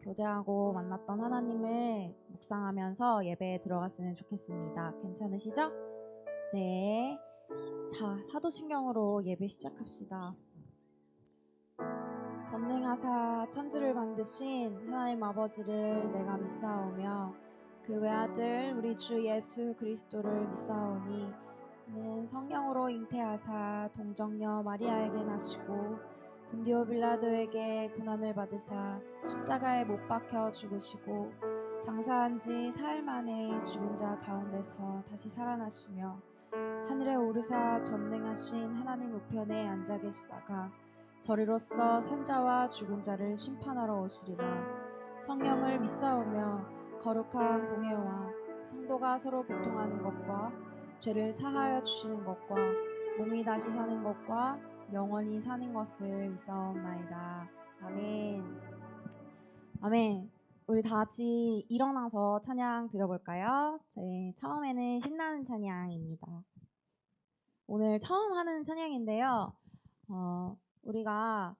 교제하고 만났던 하나님을 묵상하면서 예배에 들어갔으면 좋겠습니다. 괜찮으시죠? 네. 자, 사도신경으로 예배 시작합시다. 전능하사 천지를 만드신 하나님 아버지를 내가 믿사오며 그 외아들 우리 주 예수 그리스도를 믿사오니 이는 성령으로 잉태하사 동정녀 마리아에게 나시고 본디오 빌라도에게 고난을 받으사 십자가에 못 박혀 죽으시고 장사한 지 사흘 만에 죽은 자 가운데서 다시 살아나시며 하늘에 오르사 전능하신 하나님 우편에 앉아 계시다가 저리로서 산자와 죽은 자를 심판하러 오시리라. 성령을 믿사오며 거룩한 공회와 성도가 서로 교통하는 것과 죄를 사하여 주시는 것과 몸이 다시 사는 것과 영원히 사는 것을 믿사옵나이다. 아멘. 아멘. 우리 다 같이 일어나서 찬양 드려볼까요? 처음에는 신나는 찬양입니다. 오늘 처음 하는 찬양인데요. 우리가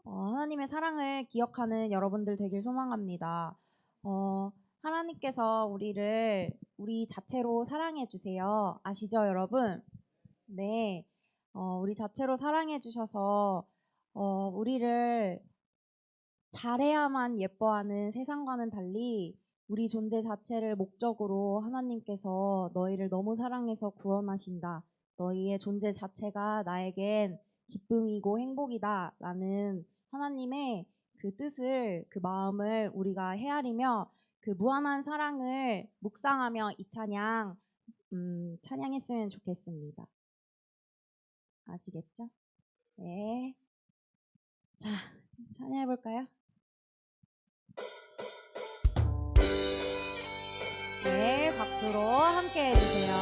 하나님의 사랑을 기억하는 여러분들 되길 소망합니다. 하나님께서 우리를 우리 자체로 사랑해 주세요. 아시죠, 여러분? 네. 우리 자체로 사랑해 주셔서 우리를 잘해야만 예뻐하는 세상과는 달리 우리 존재 자체를 목적으로 하나님께서 너희를 너무 사랑해서 구원하신다. 너희의 존재 자체가 나에겐 기쁨이고 행복이다 라는 하나님의 그 뜻을, 그 마음을 우리가 헤아리며 그 무한한 사랑을 묵상하며 이 찬양 찬양했으면 좋겠습니다. 아시겠죠? 네. 자, 찬양해볼까요? 네, 박수로 함께 해주세요.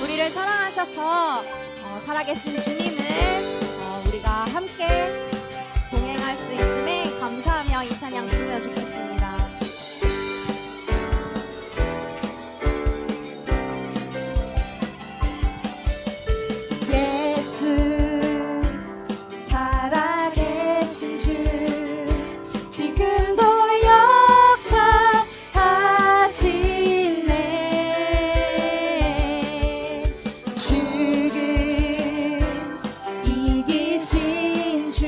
우리를 사랑하셔서 살아계신 주님을 우리가 함께 동행할 수 있음에 감사하며 이 찬양 부르면 좋겠습니다. 지금도 역사하시네. 죽음 이기신 주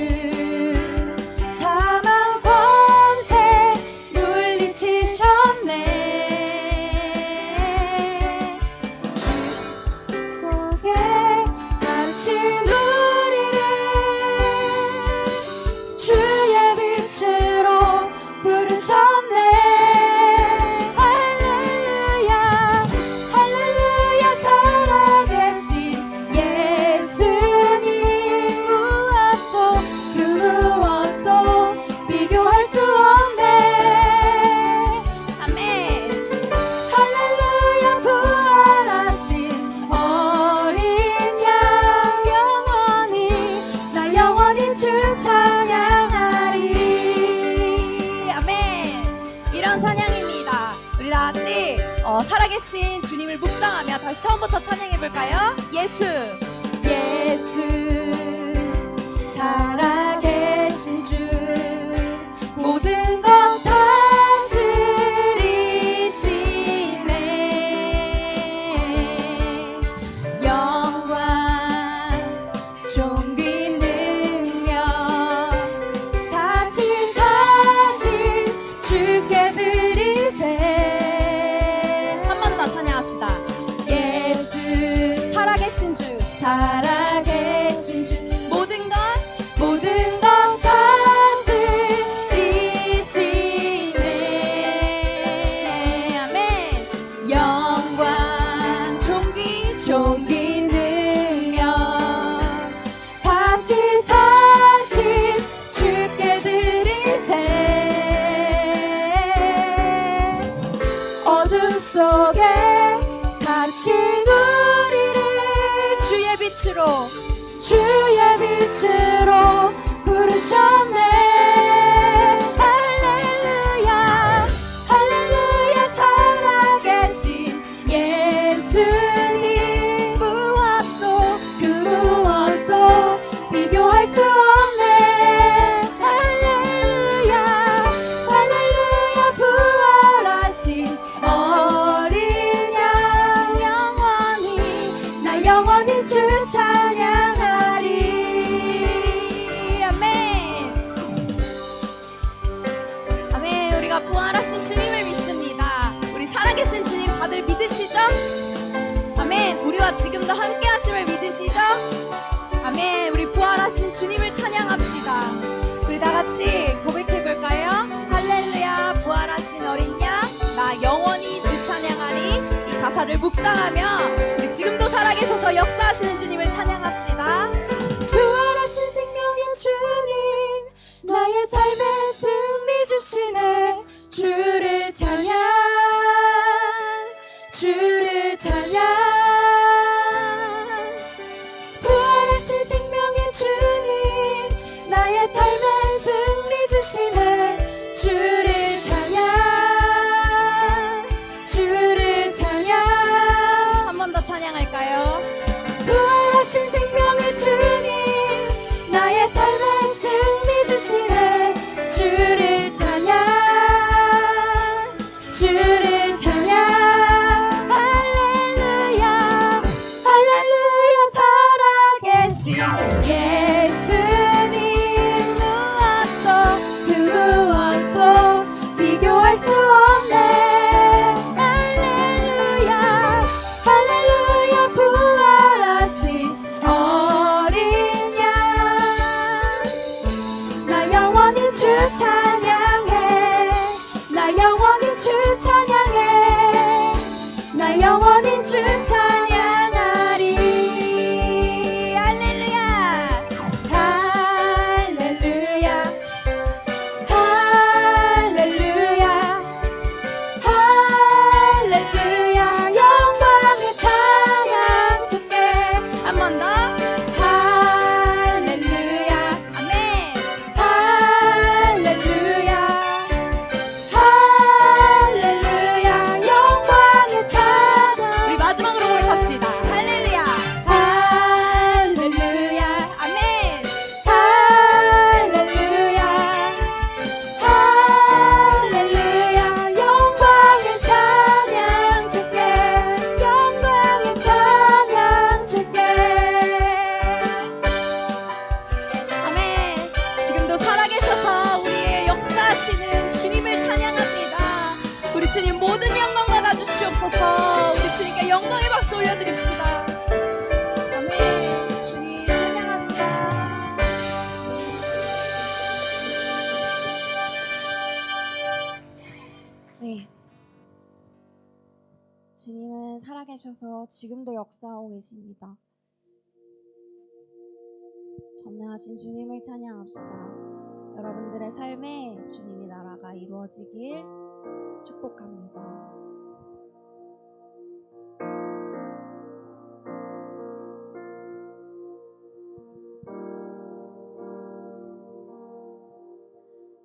사망 권세 물리치셨네. 주 속에 갇힌 우리를 주의 빛으로 부르셨네. 할렐루야 할렐루야 살아계신 예수님 무엇도 그 무엇도 비교할 수 없네. 아멘. 할렐루야 부활하신 어린 양 영원히 나 영원히 주 찬양하리. 이런 찬양입니다. 우리 다 같이 살아계신 주님을 묵상하며 다시 처음부터 찬양해볼까요? 예수 살아계신 주 모든 것 다스리시네. 영광 존귀 능력 다시 사신 주께 드리세. 한 번 더 찬양합시다. 예수 살아계신 주 모든 것 다스리시네. 아멘. 영광 존귀 능력 다시 사신 주께 드리세. 어둠 속에 갇힌 우리를 주의 빛으로 부르셨네. 할렐루야 할렐루야 살아계신 예수님 무엇도 그 무엇도 아멘. 우리 부활하신 주님을 찬양합시다. 우리 다 같이 고백해 볼까요? 할렐루야 부활하신 어린 양 나 영원히 주 찬양하리. 이 가사를 묵상하며 우리 지금도 살아계셔서 역사하시는 주님을 찬양합시다. 부활하신 생명인 주님 나의 삶에 승리 주시네. 주를 찬양 주를 찬양. 부활하신 생명인 주님 나의 삶에 승리 주시네. 주를 찬양 주를 찬양. 한 번 더 찬양할까요? 부활하신 생명의 주님 나의 삶에 승리 주시네. 주를 찬양 주를 찬양. 할렐루야 할렐루야 살아계신 예수님 무엇도 그 무엇도 비교할 수 없네. 할렐루야 할렐루야 부활하신 어린 양 나 영원히 주 찬양해. 나 영원히 주 찬양해. 나 영원히 주 찬양하리. 할렐루야 할렐루야 할렐루야 할렐루야 영광의 찬양 주께. 한 번 더. 할렐루야 아멘. 할렐루야 할렐루야 영광의 찬양. 우리 마지막으로 고백합시다. 할렐루야 할렐루야 아멘. 할렐루야 할렐루야 영광의 찬양 주께. 영광의 찬양 주께. 아멘. 지금도 살아계셔서 우리의 역사하시는 주님을 찬양합니다. 우리 주님 모든 영광 받아주시옵소서. 우리 주님께 영광의 박수 올려드립시다. 아멘. 주님 찬양합니다. 네. 주님은 살아계셔서 지금도 역사하고 계십니다. 전능하신 주님을 찬양합시다. 여러분들의 삶에 주님의 나라가 이루어지길 축복합니다.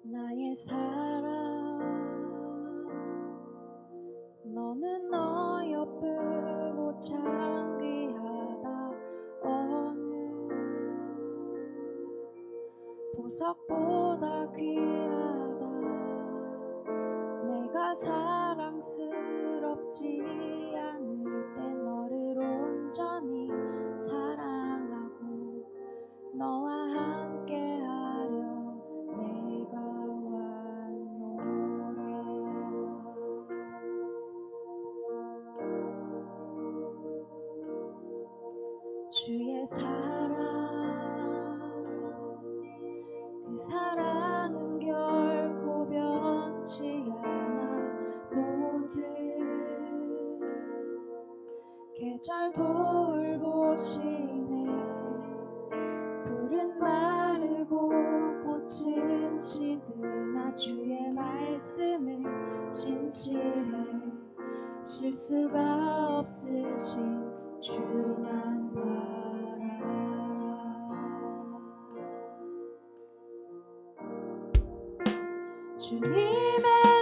나의 사랑 너는 너 예쁘고 참 귀하다. 어느 보석보다 귀하다. 내가 사랑스럽지 않을 때 너를 온전히 사랑하고 너와 함께하려 내가 왔노라. 주의 사랑 그 사랑은 결코 변치 않아. 모든 계절 돌보시네. 풀은 마르고 꽃은 시드나 주의 말씀은 신실해. 실수가 없으신 주만 바라라. 주님의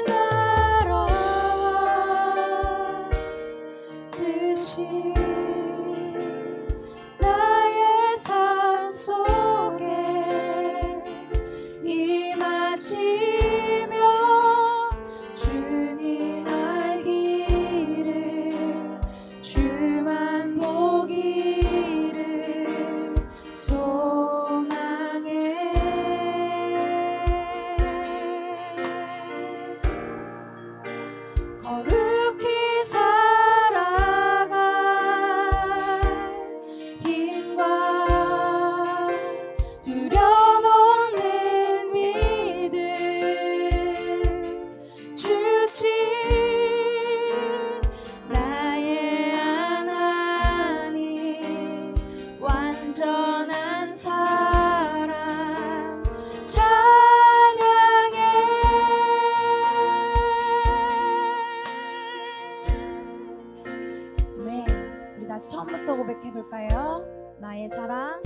나라와 뜻이 나의 삶 속에 임하시며 주님 알기를 주만 보기를 소망해. 사랑 찬양해. 네, 우리 다시 처음부터 고백해 볼까요? 나의 사랑,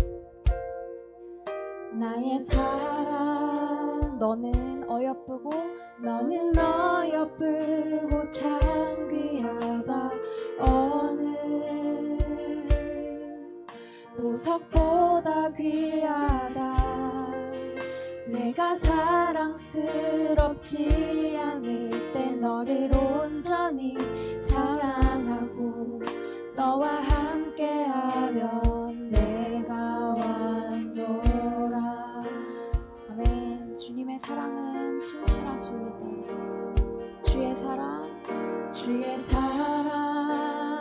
나의 사랑, 너는 어여쁘고 너는 어여쁘고 참 귀하다. 어느 보석보다 귀하다. 내가 사랑스럽지 않을 때 너를 온전히 사랑하고 너와 함께하면 내가 완도라. 아멘. 주님의 사랑은 진실하십니다. 주의 사랑, 주의 사랑,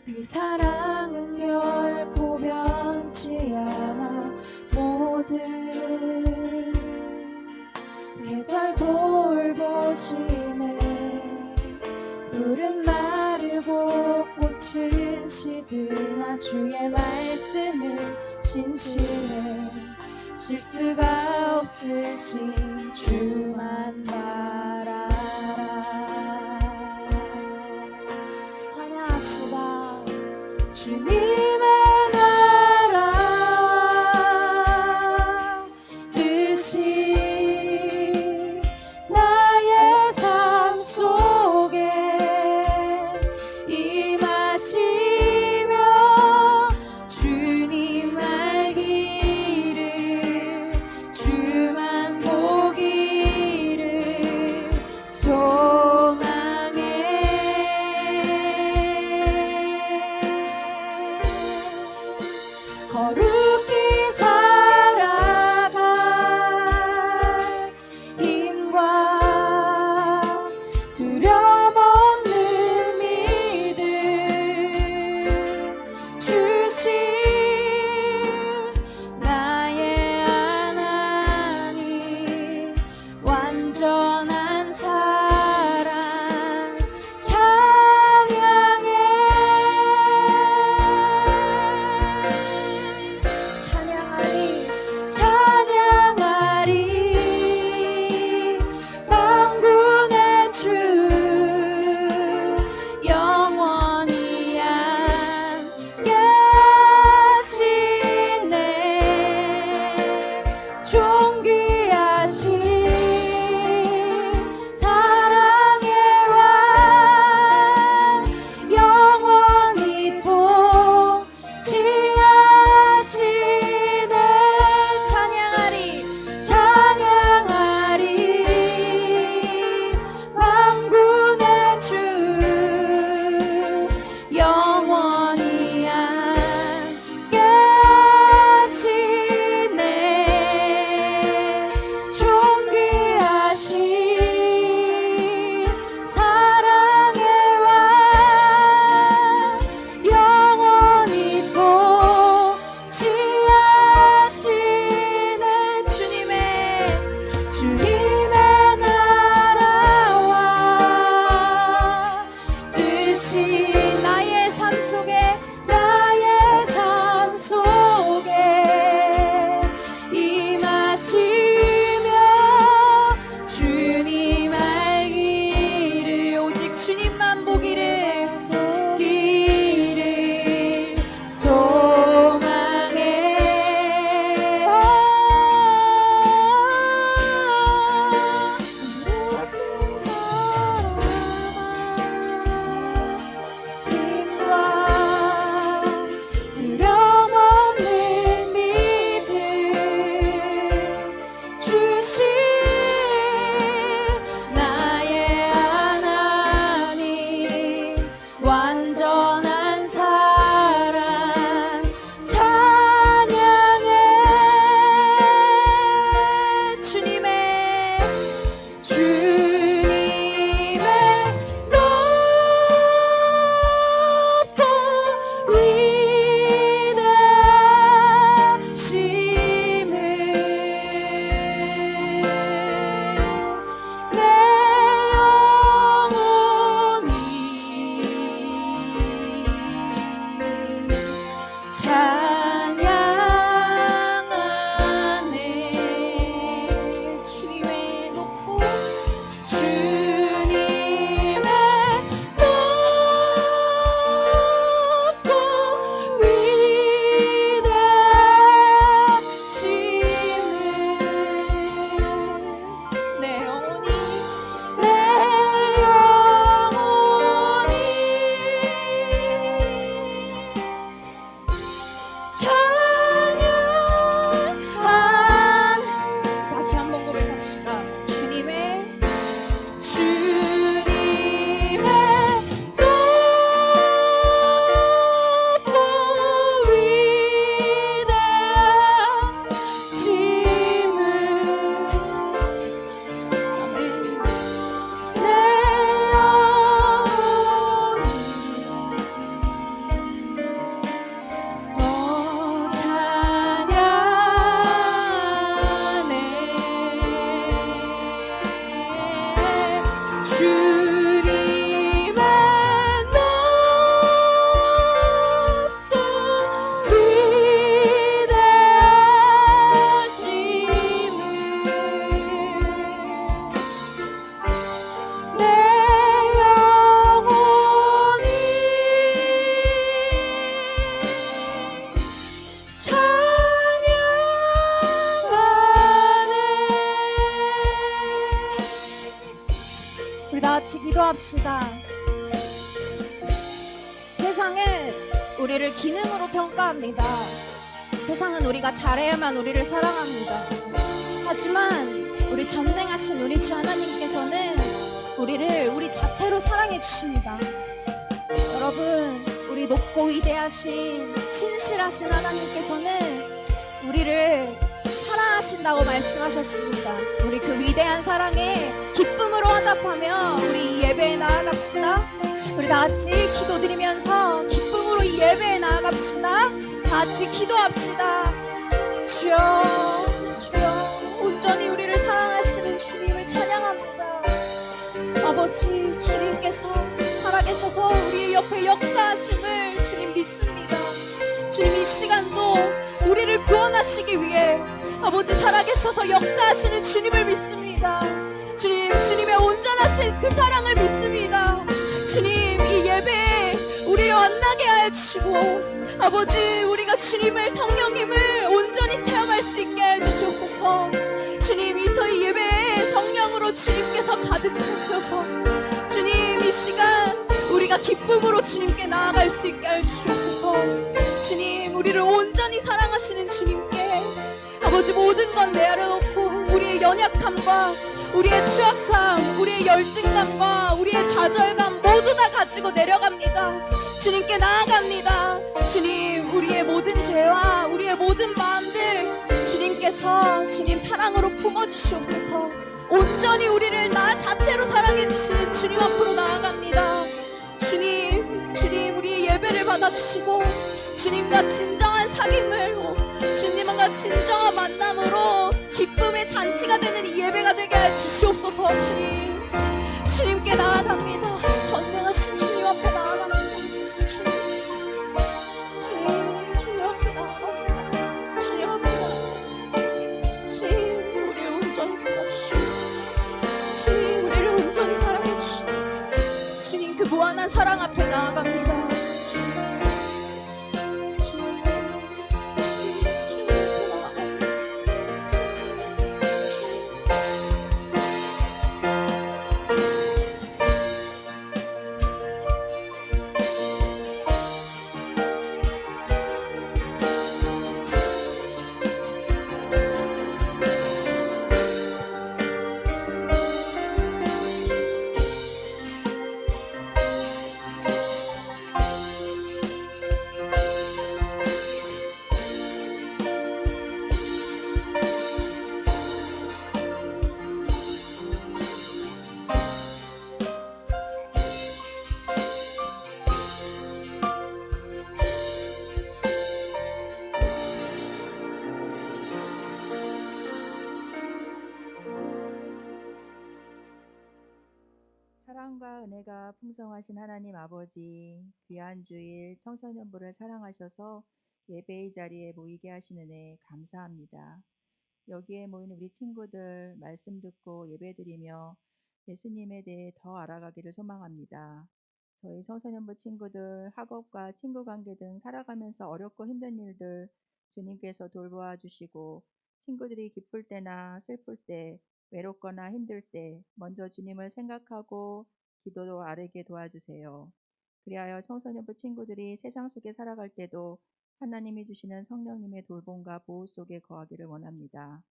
그 사랑은 결코 변치 않아. 모든 계절 돌보시네. 푸른 마르고 꽃은 시드나 주의 말씀은 신실해. 실수가 없으신 주만 바라라. 찬양합시다. 주님의 나라와 뜻이 나의 삶 속에 임하시며 주님 알기를 주만 보기를 소망해. 거룩히 살아갈 힘과 두려움 없는 믿음 주실 나의 하나님. 완전한 사랑 찬양해. 찬양하네. 다시 한번 고백합시다. 주님의 높고 위대하심을 아멘. 내 영혼이 찬양하네. 주님의 높고 위대하심을 내 영혼이 찬양하네. 우리 다 같이 기도합시다. 세상은 우리를 기능으로 평가합니다. 세상은 우리가 잘해야만 우리를 사랑합니다. 하지만 우리 전능하신 우리 주 하나님께서는 우리를 우리 자체로 사랑해 주십니다. 여러분, 우리 높고 위대하신 신실하신 하나님께서는 우리를 사랑하신다고 말씀하셨습니다. 우리 그 위대한 사랑에 기쁨으로 화답하며 우리 이 예배에 나아갑시다. 우리 다 같이 기도드리면서 기쁨으로 이 예배에 나아갑시다. 다 같이 기도합시다. 주여, 주여, 온전히 우리를 사랑하시는 주님을 찬양합니다. 아버지, 주님께서 살아계셔서 우리 옆에 역사하심을 주님 믿습니다. 주님 이 시간도 우리를 구원하시기 위해 아버지 살아계셔서 역사하시는 주님을 믿습니다. 주님, 주님의 온전하신 그 사랑을 믿습니다. 주님, 이 예배에 우리를 만나게 하여 주시고 아버지, 우리가 주님을 성령님을 온전히 체험할 수 있게 하여 주시옵소서. 주님, 이 예배에 성령으로 주님께서 가득 차셔서 주님, 이 시간 우리가 기쁨으로 주님께 나아갈 수 있게 하여 주시옵소서. 주님, 우리를 온전히 사랑하시는 주님께 아버지 모든 건 내려놓고 우리의 연약함과 우리의 추악함, 우리의 열등감과 우리의 좌절감 모두 다 가지고 내려갑니다. 주님께 나아갑니다. 주님, 우리의 모든 죄와 우리의 모든 마음들 주님께서 주님 사랑으로 품어주시옵소서. 온전히 우리를 나 자체로 사랑해 주시는 주님 앞으로 나아갑니다. 주님, 주님, 우리의 예배를 받아주시고 주님과 진정한 사귐을 주님과 진정한 만남으로 기쁨의 잔치가 되는 이 예배가 되게 해 주시옵소서. 주님, 주님께 나아갑니다. 전능하신 주님 앞에 나아갑니다. 주님, 주님, 주님 앞에 나아갑니다. 주님 앞에 나아갑니다. 주님, 우리를 온전히 믿어주시고 주님, 우리를 온전히 사랑해 주시고 주님, 그 무한한 사랑 앞에 나아갑니다. 사랑과 은혜가 풍성하신 하나님 아버지, 귀한 주일 청소년부를 사랑하셔서 예배의 자리에 모이게 하신 은혜 감사합니다. 여기에 모인 우리 친구들 말씀 듣고 예배드리며 예수님에 대해 더 알아가기를 소망합니다. 저희 청소년부 친구들 학업과 친구 관계 등 살아가면서 어렵고 힘든 일들 주님께서 돌보아 주시고 친구들이 기쁠 때나 슬플 때 외롭거나 힘들 때 먼저 주님을 생각하고 기도로 아뢰게 도와주세요. 그리하여 청소년부 친구들이 세상 속에 살아갈 때도 하나님이 주시는 성령님의 돌봄과 보호 속에 거하기를 원합니다.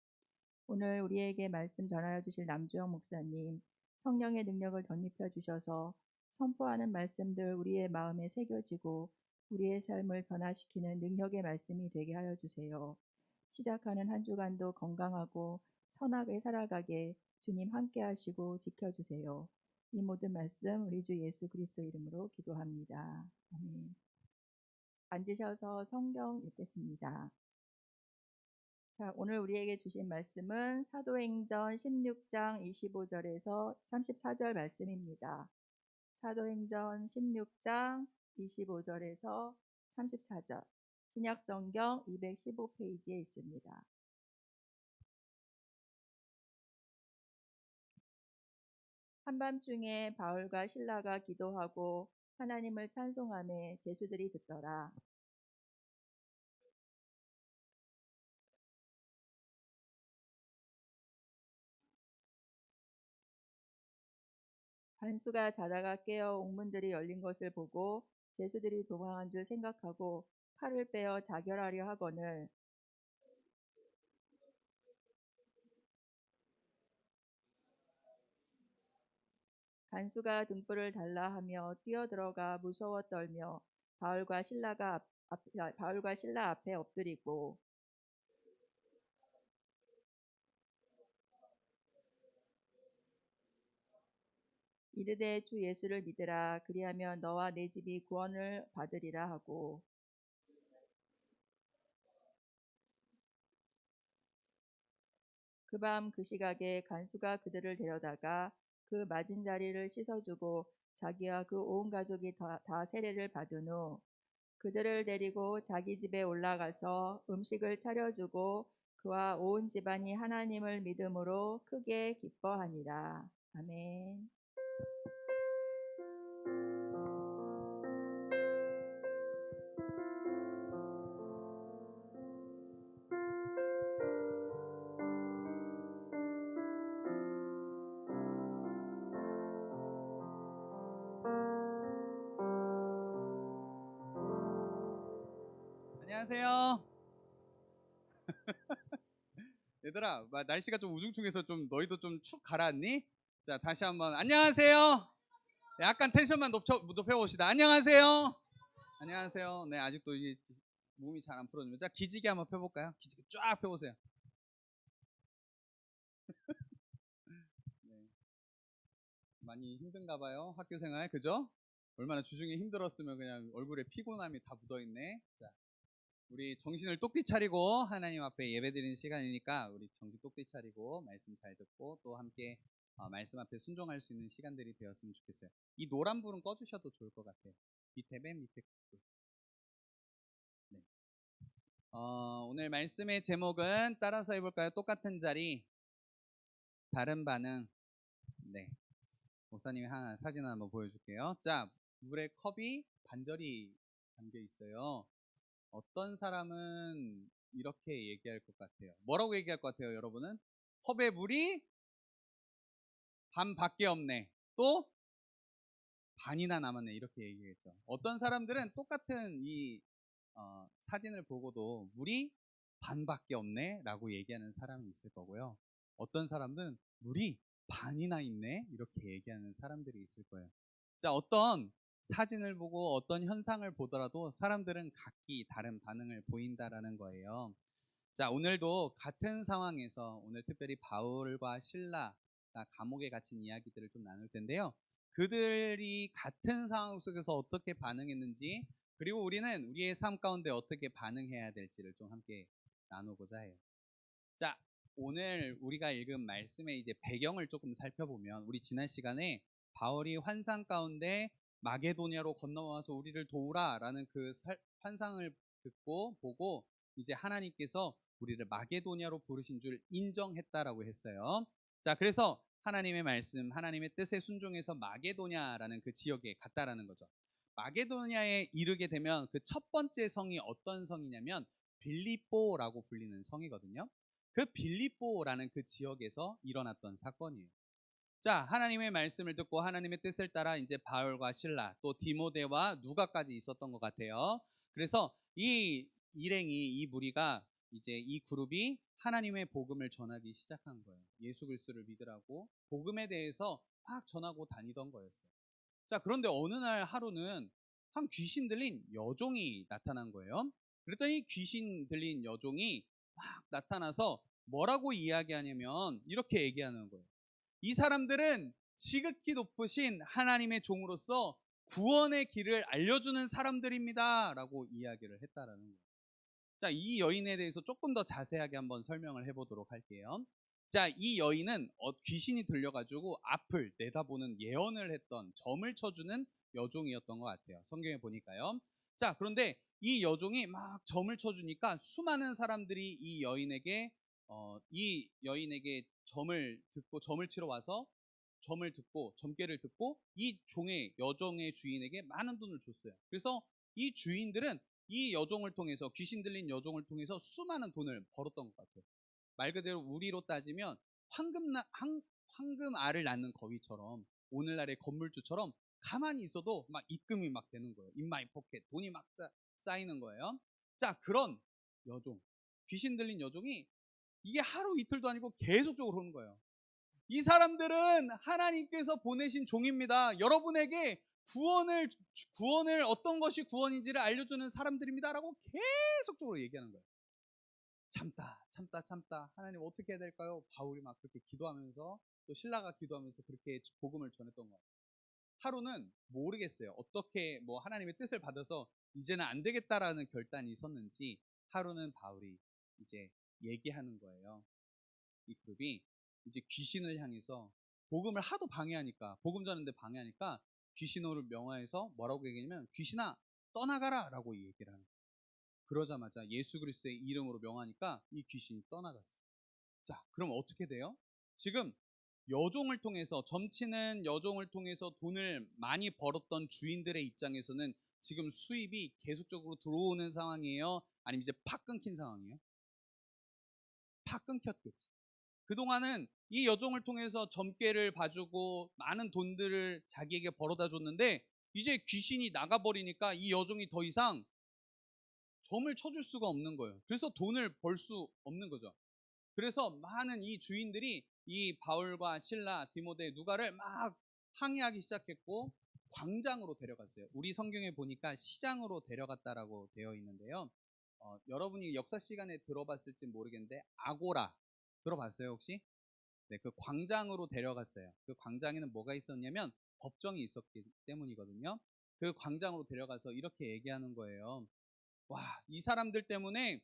오늘 우리에게 말씀 전하여 주실 남주영 목사님, 성령의 능력을 덧입혀 주셔서 선포하는 말씀들 우리의 마음에 새겨지고 우리의 삶을 변화시키는 능력의 말씀이 되게 하여 주세요. 시작하는 한 주간도 건강하고 선하게 살아가게 주님 함께 하시고 지켜주세요. 이 모든 말씀 우리 주 예수 그리스도 이름으로 기도합니다. 아멘. 앉으셔서 성경 읽겠습니다. 자, 오늘 우리에게 주신 말씀은 사도행전 16장 25절에서 34절 말씀입니다. 사도행전 16장 25절에서 34절. 신약성경 215페이지에 있습니다. 한밤중에 바울과 실라가 기도하고 하나님을 찬송하며 제수들이 듣더라. 간수가 자다가 깨어 옥문들이 열린 것을 보고 제수들이 도망한 줄 생각하고 칼을 빼어 자결하려 하거늘 간수가 등불을 달라 하며 뛰어들어가 무서워 떨며 바울과 신라 앞에 엎드리고 이르되 주 예수를 믿으라. 그리하면 너와 내 집이 구원을 받으리라 하고 그 밤 그 시각에 간수가 그들을 데려다가 그 맞은 자리를 씻어주고 자기와 그 온 가족이 다 세례를 받은 후 그들을 데리고 자기 집에 올라가서 음식을 차려주고 그와 온 집안이 하나님을 믿음으로 크게 기뻐하니라. 아멘. 안녕하세요. 얘들아, 날씨가 좀 우중충해서 좀 너희도 좀 축 가라앉니? 자, 다시 한번 안녕하세요. 약간 텐션만 높여봅시다. 안녕하세요. 안녕하세요. 네, 아직도 이 몸이 잘 안 풀어지면 자, 기지개 한번 펴볼까요? 기지개 쫙 펴보세요. 네. 많이 힘든가 봐요. 학교 생활, 그죠? 얼마나 주중에 힘들었으면 그냥 얼굴에 피곤함이 다 묻어있네. 자, 우리 정신을 똑띠 차리고 하나님 앞에 예배드리는 시간이니까 우리 정신 똑띠 차리고 말씀 잘 듣고 또 함께 말씀 앞에 순종할 수 있는 시간들이 되었으면 좋겠어요. 이 노란 불은 꺼주셔도 좋을 것 같아요. 맨 밑에 불. 네. 오늘 말씀의 제목은 따라서 해볼까요? 똑같은 자리, 다른 반응. 네. 목사님이 하나 사진 한번 보여줄게요. 자, 물에 컵이 반절이 담겨 있어요. 어떤 사람은 이렇게 얘기할 것 같아요. 뭐라고 얘기할 것 같아요, 여러분은? 컵에 물이 반밖에 없네. 또 반이나 남았네. 이렇게 얘기했죠. 어떤 사람들은 똑같은 이 사진을 보고도 물이 반밖에 없네 라고 얘기하는 사람이 있을 거고요. 어떤 사람들은 물이 반이나 있네 이렇게 얘기하는 사람들이 있을 거예요. 자, 어떤 사진을 보고 어떤 현상을 보더라도 사람들은 각기 다른 반응을 보인다라는 거예요. 자, 오늘도 같은 상황에서 오늘 특별히 바울과 실라가 감옥에 갇힌 이야기들을 좀 나눌 텐데요. 그들이 같은 상황 속에서 어떻게 반응했는지, 그리고 우리는 우리의 삶 가운데 어떻게 반응해야 될지를 좀 함께 나누고자 해요. 자, 오늘 우리가 읽은 말씀의 이제 배경을 조금 살펴보면, 우리 지난 시간에 바울이 환상 가운데 마게도냐로 건너와서 우리를 도우라라는 그 환상을 듣고 보고 이제 하나님께서 우리를 마게도냐로 부르신 줄 인정했다라고 했어요. 자, 그래서 하나님의 말씀, 하나님의 뜻에 순종해서 마게도냐라는 그 지역에 갔다라는 거죠. 마게도냐에 이르게 되면 그 첫 번째 성이 어떤 성이냐면 빌립보라고 불리는 성이거든요. 그 빌립보라는 그 지역에서 일어났던 사건이에요. 자, 하나님의 말씀을 듣고 하나님의 뜻을 따라 이제 바울과 실라 또 디모데와 누가까지 있었던 것 같아요. 그래서 이 일행이, 이 무리가, 이제 이 그룹이 하나님의 복음을 전하기 시작한 거예요. 예수 그리스도를 믿으라고 복음에 대해서 막 전하고 다니던 거였어요. 자, 그런데 어느 날 하루는 한 귀신 들린 여종이 나타난 거예요. 그랬더니 귀신 들린 여종이 막 나타나서 뭐라고 이야기하냐면 이렇게 얘기하는 거예요. 이 사람들은 지극히 높으신 하나님의 종으로서 구원의 길을 알려주는 사람들입니다 라고 이야기를 했다라는 거예요. 자, 이 여인에 대해서 조금 더 자세하게 한번 설명을 해보도록 할게요. 자, 이 여인은 귀신이 들려가지고 앞을 내다보는 예언을 했던, 점을 쳐주는 여종이었던 것 같아요. 성경에 보니까요. 자, 그런데 이 여종이 막 점을 쳐주니까 수많은 사람들이 이 여인에게 점을 듣고, 점을 치러 와서 점을 듣고, 점괘를 듣고 이 여종의 주인에게 많은 돈을 줬어요. 그래서 이 주인들은 이 여종을 통해서, 귀신 들린 여종을 통해서 수많은 돈을 벌었던 것 같아요. 말 그대로 우리로 따지면 황금알을 낳는 거위처럼, 오늘날의 건물주처럼 가만히 있어도 막 입금이 막 되는 거예요. In my pocket, 돈이 막 쌓이는 거예요. 자, 그런 여종, 귀신 들린 여종이 이게 하루 이틀도 아니고 계속적으로 오는 거예요. 이 사람들은 하나님께서 보내신 종입니다. 여러분에게 구원을 어떤 것이 구원인지를 알려주는 사람들입니다 라고 계속적으로 얘기하는 거예요. 참다 하나님 어떻게 해야 될까요? 바울이 막 그렇게 기도하면서, 또 신라가 기도하면서 그렇게 복음을 전했던 거예요. 하루는 모르겠어요. 어떻게 하나님의 뜻을 받아서 이제는 안 되겠다라는 결단이 섰는지, 하루는 바울이 이제 얘기하는 거예요. 이 그룹이 이제 귀신을 향해서 복음을 하도 방해하니까, 복음 전하는데 방해하니까 귀신호를 명하여서 뭐라고 얘기하냐면 귀신아 떠나가라 라고 얘기를 하는 거예요. 그러자마자 예수 그리스도의 이름으로 명하니까 이 귀신이 떠나갔어요. 자, 그럼 어떻게 돼요? 지금 여종을 통해서, 점치는 여종을 통해서 돈을 많이 벌었던 주인들의 입장에서는 지금 수입이 계속적으로 들어오는 상황이에요? 아니면 이제 팍 끊긴 상황이에요? 팍 끊겼겠지. 그동안은 이 여종을 통해서 점괘를 봐주고 많은 돈들을 자기에게 벌어다 줬는데, 이제 귀신이 나가버리니까 이 여종이 더 이상 점을 쳐줄 수가 없는 거예요. 그래서 돈을 벌 수 없는 거죠. 그래서 많은 이 주인들이 이 바울과 실라, 디모데, 누가를 막 항의하기 시작했고 광장으로 데려갔어요. 우리 성경에 보니까 시장으로 데려갔다라고 되어 있는데요. 여러분이 역사 시간에 들어봤을지 모르겠는데 아고라 들어봤어요 혹시? 네, 그 광장으로 데려갔어요. 그 광장에는 뭐가 있었냐면 법정이 있었기 때문이거든요. 그 광장으로 데려가서 이렇게 얘기하는 거예요. 와, 이 사람들 때문에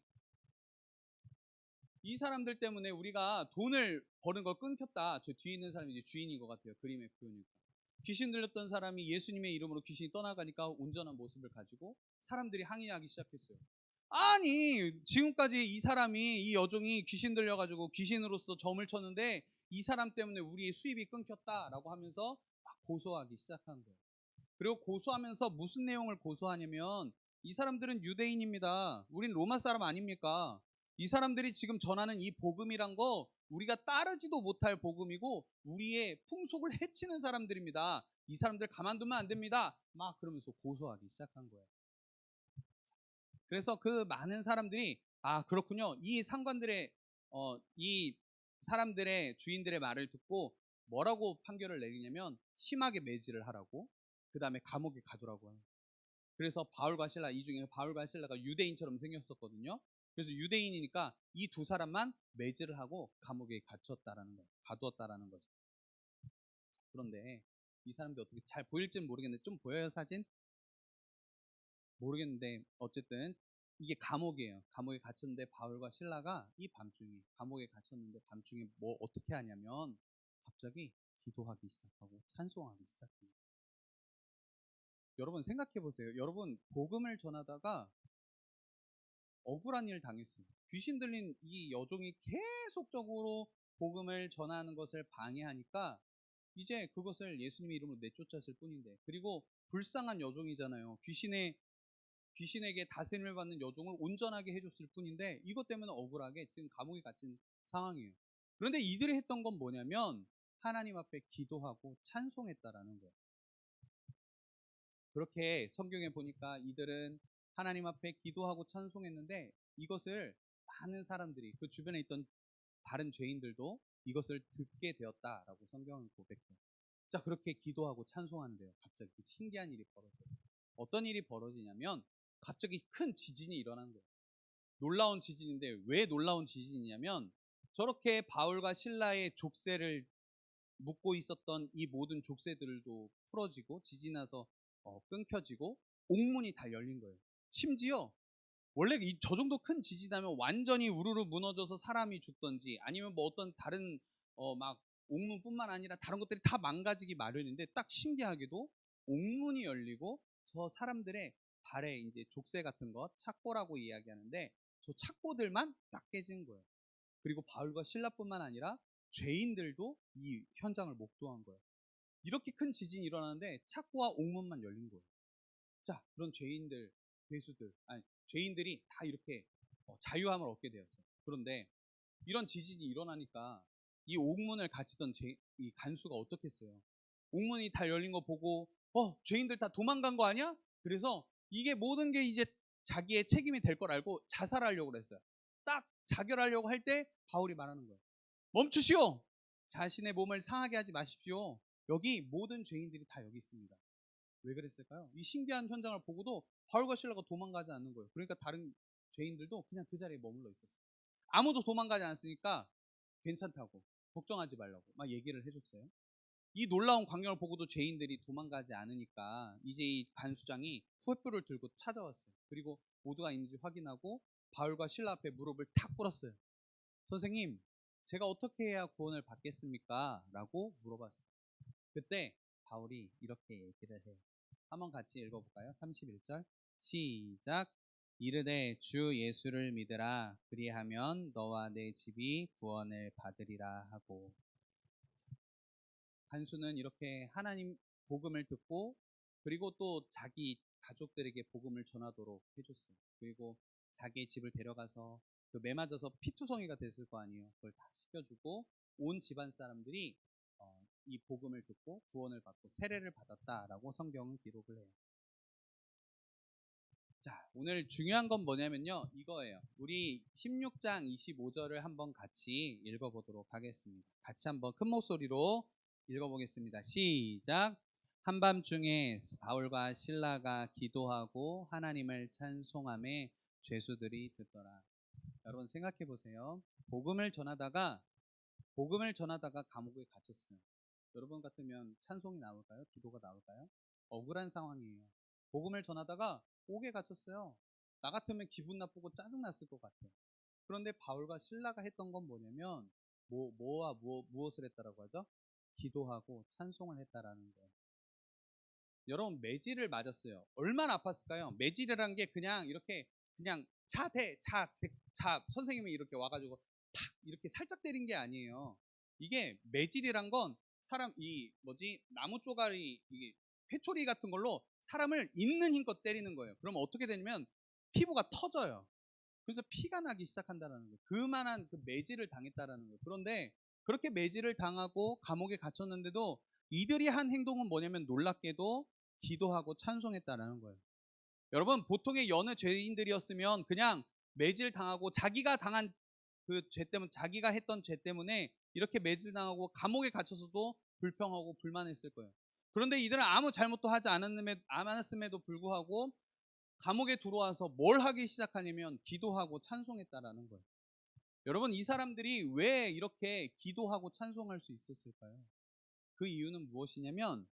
우리가 돈을 버는 걸 끊겼다. 저 뒤에 있는 사람이 이제 주인인 것 같아요. 그림의 표현이니까. 귀신 들렸던 사람이 예수님의 이름으로 귀신이 떠나가니까 온전한 모습을 가지고 사람들이 항의하기 시작했어요. 아니, 지금까지 이 여종이 귀신 들려가지고 귀신으로서 점을 쳤는데 이 사람 때문에 우리의 수입이 끊겼다라고 하면서 막 고소하기 시작한 거예요. 그리고 고소하면서 무슨 내용을 고소하냐면, 이 사람들은 유대인입니다. 우린 로마 사람 아닙니까? 이 사람들이 지금 전하는 이 복음이란 거 우리가 따르지도 못할 복음이고 우리의 풍속을 해치는 사람들입니다. 이 사람들 가만두면 안 됩니다. 막 그러면서 고소하기 시작한 거예요. 그래서 그 많은 사람들이 그렇군요. 이 상관들의 이 사람들의 주인들의 말을 듣고 뭐라고 판결을 내리냐면 심하게 매질을 하라고, 그 다음에 감옥에 가두라고 해요. 그래서 바울과 실라, 이 중에 바울과 실라가 유대인처럼 생겼었거든요. 그래서 유대인이니까 이 두 사람만 매질을 하고 감옥에 가두었다라는 거죠. 그런데 이 사람들 어떻게 잘 보일지는 모르겠는데, 좀 보여요 사진? 모르겠는데 어쨌든 이게 감옥이에요. 감옥에 갇혔는데 바울과 실라가 이 밤중에 감옥에 갇혔는데 밤중에 어떻게 하냐면 갑자기 기도하기 시작하고 찬송하기 시작해요. 여러분 생각해 보세요. 여러분 복음을 전하다가 억울한 일 당했어요. 귀신 들린 이 여종이 계속적으로 복음을 전하는 것을 방해하니까 이제 그것을 예수님의 이름으로 내쫓았을 뿐인데, 그리고 불쌍한 여종이잖아요. 귀신에게 다스림을 받는 여종을 온전하게 해줬을 뿐인데 이것 때문에 억울하게 지금 감옥에 갇힌 상황이에요. 그런데 이들이 했던 건 뭐냐면 하나님 앞에 기도하고 찬송했다라는 거예요. 그렇게 성경에 보니까 이들은 하나님 앞에 기도하고 찬송했는데 이것을 많은 사람들이 그 주변에 있던 다른 죄인들도 이것을 듣게 되었다라고 성경은 고백해요. 자, 그렇게 기도하고 찬송하는데요. 갑자기 신기한 일이 벌어져요. 어떤 일이 벌어지냐면 갑자기 큰 지진이 일어나는 거예요. 놀라운 지진인데 왜 놀라운 지진이냐면 저렇게 바울과 실라의 족쇄를 묶고 있었던 이 모든 족쇄들도 풀어지고 지진 나서 끊겨지고 옥문이 다 열린 거예요. 심지어 원래 저 정도 큰 지진 나면 완전히 우르르 무너져서 사람이 죽던지 아니면 뭐 어떤 다른 막 옥문뿐만 아니라 다른 것들이 다 망가지기 마련인데 딱 신기하게도 옥문이 열리고 저 사람들의 발에 이제 족쇄 같은 것 착고라고 이야기하는데 저 착고들만 딱 깨진 거예요. 그리고 바울과 실라뿐만 아니라 죄인들도 이 현장을 목도한 거예요. 이렇게 큰 지진이 일어나는데 착고와 옥문만 열린 거예요. 자, 그런 죄인들, 죄인들이 다 이렇게 자유함을 얻게 되었어요. 그런데 이런 지진이 일어나니까 이 옥문을 갇히던 이 간수가 어떻겠어요? 옥문이 다 열린 거 보고 죄인들 다 도망간 거 아니야? 그래서 이게 모든 게 이제 자기의 책임이 될 걸 알고 자살하려고 그랬어요. 딱 자결하려고 할 때 바울이 말하는 거예요. 멈추시오! 자신의 몸을 상하게 하지 마십시오. 여기 모든 죄인들이 다 여기 있습니다. 왜 그랬을까요? 이 신기한 현장을 보고도 바울과 실라가 도망가지 않는 거예요. 그러니까 다른 죄인들도 그냥 그 자리에 머물러 있었어요. 아무도 도망가지 않았으니까 괜찮다고, 걱정하지 말라고 막 얘기를 해줬어요. 이 놀라운 광경을 보고도 죄인들이 도망가지 않으니까 이제 이 간수장이 횃불을 들고 찾아왔어요. 그리고 모두가 있는지 확인하고 바울과 실라 앞에 무릎을 탁 꿇었어요. 선생님, 제가 어떻게 해야 구원을 받겠습니까? 라고 물어봤어요. 그때 바울이 이렇게 얘기를 해요. 한번 같이 읽어볼까요? 31절 시작. 이르되 주 예수를 믿으라. 그리하면 너와 내 집이 구원을 받으리라 하고. 간수는 이렇게 하나님 복음을 듣고 그리고 또 자기 가족들에게 복음을 전하도록 해줬어요. 그리고 자기의 집을 데려가서 그 매맞아서 피투성이가 됐을 거 아니에요. 그걸 다 씻겨주고 온 집안 사람들이 이 복음을 듣고 구원을 받고 세례를 받았다라고 성경은 기록을 해요. 자, 오늘 중요한 건 뭐냐면요. 이거예요. 우리 16장 25절을 한번 같이 읽어보도록 하겠습니다. 같이 한번 큰 목소리로 읽어보겠습니다. 시작. 한밤중에 바울과 실라가 기도하고 하나님을 찬송하며 죄수들이 듣더라. 여러분 생각해 보세요. 복음을 전하다가 감옥에 갇혔어요. 여러분 같으면 찬송이 나올까요? 기도가 나올까요? 억울한 상황이에요. 복음을 전하다가 옥에 갇혔어요. 나 같으면 기분 나쁘고 짜증났을 것 같아요. 그런데 바울과 실라가 했던 건 뭐냐면 무엇을 했다라고 하죠? 기도하고 찬송을 했다라는 거예요. 여러분 매질을 맞았어요. 얼마나 아팠을까요? 매질이라는 게 그냥 이렇게 그냥 자 선생님이 이렇게 와가지고 팍 이렇게 살짝 때린 게 아니에요. 이게 매질이란 건 사람 나무 쪼가리 이게 회초리 같은 걸로 사람을 있는 힘껏 때리는 거예요. 그러면 어떻게 되냐면 피부가 터져요. 그래서 피가 나기 시작한다는 거예요. 그만한 그 매질을 당했다라는 거예요. 그런데 그렇게 매질을 당하고 감옥에 갇혔는데도 이들이 한 행동은 뭐냐면 놀랍게도 기도하고 찬송했다라는 거예요. 여러분 보통의 여느 죄인들이었으면 그냥 매질 당하고 자기가 당한 그 죄 때문에 자기가 했던 죄 때문에 이렇게 매질 당하고 감옥에 갇혀서도 불평하고 불만했을 거예요. 그런데 이들은 아무 잘못도 하지 않았음에도 불구하고 감옥에 들어와서 뭘 하기 시작하냐면 기도하고 찬송했다라는 거예요. 여러분 이 사람들이 왜 이렇게 기도하고 찬송할 수 있었을까요? 그 이유는 무엇이냐면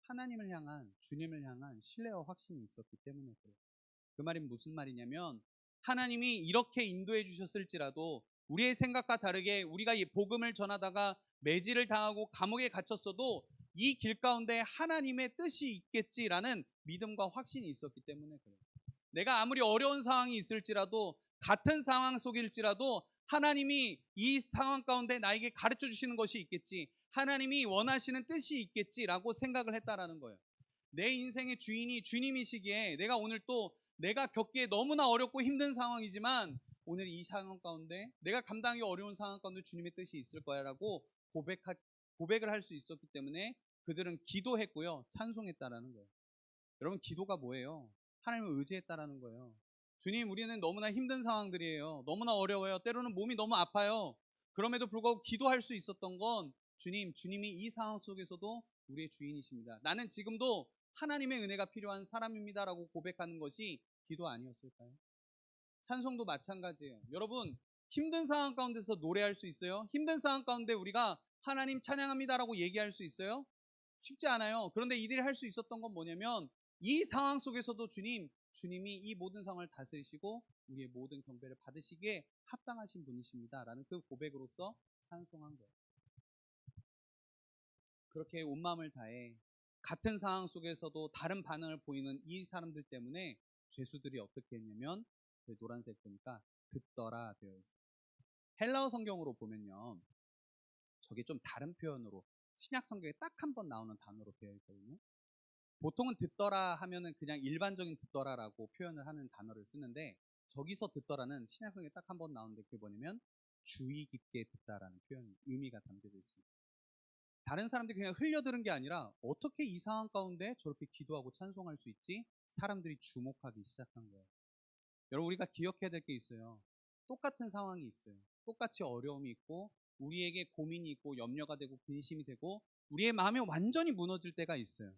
하나님을 향한 주님을 향한 신뢰와 확신이 있었기 때문에 그래요. 그 말이 무슨 말이냐면 하나님이 이렇게 인도해 주셨을지라도 우리의 생각과 다르게 우리가 이 복음을 전하다가 매질을 당하고 감옥에 갇혔어도 이 길 가운데 하나님의 뜻이 있겠지라는 믿음과 확신이 있었기 때문에 그래요. 내가 아무리 어려운 상황이 있을지라도 같은 상황 속일지라도 하나님이 이 상황 가운데 나에게 가르쳐 주시는 것이 있겠지, 하나님이 원하시는 뜻이 있겠지라고 생각을 했다라는 거예요. 내 인생의 주인이 주님이시기에 내가 오늘 또 내가 겪기에 너무나 어렵고 힘든 상황이지만 오늘 이 상황 가운데 내가 감당하기 어려운 상황 가운데 주님의 뜻이 있을 거야 라고 고백을 할 수 있었기 때문에 그들은 기도했고요 찬송했다라는 거예요. 여러분 기도가 뭐예요? 하나님을 의지했다라는 거예요. 주님, 우리는 너무나 힘든 상황들이에요. 너무나 어려워요. 때로는 몸이 너무 아파요. 그럼에도 불구하고 기도할 수 있었던 건 주님이 이 상황 속에서도 우리의 주인이십니다. 나는 지금도 하나님의 은혜가 필요한 사람입니다라고 고백하는 것이 기도 아니었을까요? 찬송도 마찬가지예요. 여러분, 힘든 상황 가운데서 노래할 수 있어요? 힘든 상황 가운데 우리가 하나님 찬양합니다라고 얘기할 수 있어요? 쉽지 않아요. 그런데 이들이 할 수 있었던 건 뭐냐면 이 상황 속에서도 주님이 이 모든 상황을 다스리시고 우리의 모든 경배를 받으시기에 합당하신 분이십니다 라는 그 고백으로서 찬송한 거예요. 그렇게 온 마음을 다해 같은 상황 속에서도 다른 반응을 보이는 이 사람들 때문에 죄수들이 어떻게 했냐면 노란색 보니까 듣더라 되어 있어요. 헬라어 성경으로 보면요, 저게 좀 다른 표현으로 신약 성경에 딱 한 번 나오는 단어로 되어 있거든요. 보통은 듣더라 하면은 그냥 일반적인 듣더라라고 표현을 하는 단어를 쓰는데, 저기서 듣더라는 신약 성경에 딱 한 번 나오는데 그게 뭐냐면 주의 깊게 듣다라는 표현 의미가 담겨져 있습니다. 다른 사람들이 그냥 흘려들은 게 아니라 어떻게 이 상황 가운데 저렇게 기도하고 찬송할 수 있지? 사람들이 주목하기 시작한 거예요. 여러분, 우리가 기억해야 될 게 있어요. 똑같은 상황이 있어요. 똑같이 어려움이 있고 우리에게 고민이 있고 염려가 되고 근심이 되고 우리의 마음이 완전히 무너질 때가 있어요.